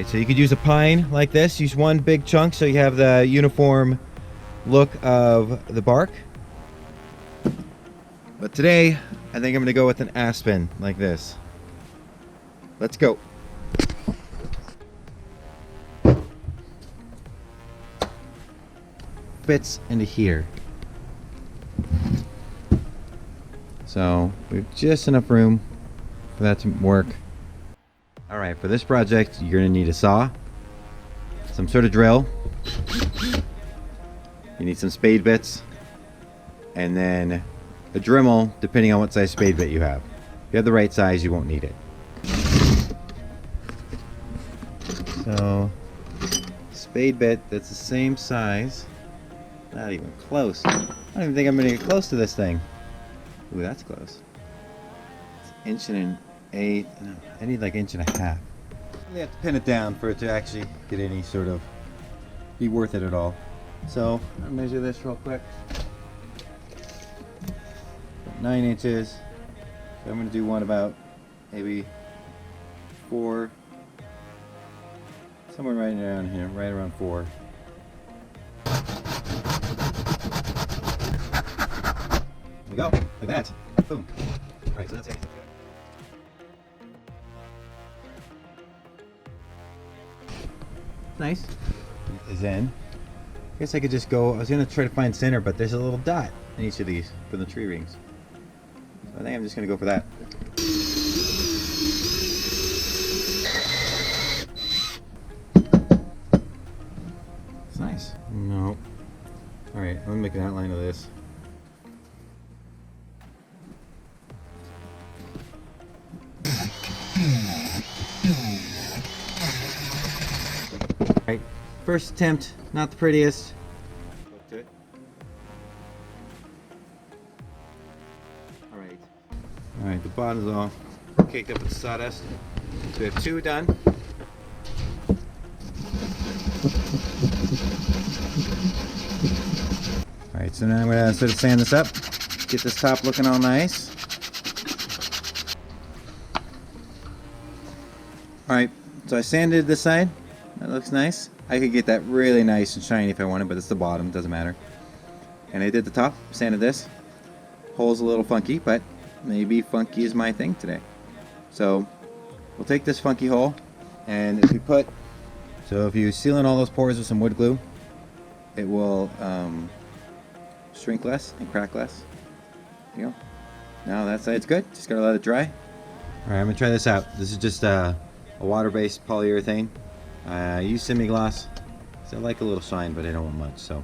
Alright, so you could use a pine like this. Use one big chunk so you have the uniform look of the bark. But today, I think I'm going to go with an aspen like this. Let's go. Fits into here. So we have just enough room for that to work. Alright, for this project you're going to need a saw, some sort of drill, you need some spade bits, and then a Dremel depending on what size spade bit you have. If you have the right size you won't need it. So spade bit that's the same size, not even close. I don't even think I'm going to get close to this thing. Ooh, that's close. It's an inch and an eighth. No, I need like inch and a half. I really have to pin it down for it to actually get any sort of be worth it at all. So I'll measure this real quick. 9 inches. So I'm going to do one about maybe 4, somewhere right around here, right around 4. There we go. Like that. Boom. Alright, so that's it. Nice. Is in. I guess I could just go. I was gonna try to find center, but there's a little dot in each of these for the tree rings. So I think I'm just gonna go for that. It's nice. No. All right, let me make an outline of this. Right, first attempt, not the prettiest. Alright, the bottom's all caked up with sawdust. So we have 2 done. Alright, so now I'm going to sort of sand this up, get this top looking all nice. Alright, so I sanded this side. That looks nice. I could get that really nice and shiny if I wanted, but it's the bottom, doesn't matter. And I did the top, sanded this. Hole's a little funky, but maybe funky is my thing today. So we'll take this funky hole, and if you seal in all those pores with some wood glue, it will shrink less and crack less. There you go. Now that side's good. Just gotta let it dry. Alright, I'm gonna try this out. This is just a water-based polyurethane. I use semi-gloss, so I like a little shine, but I don't want much. So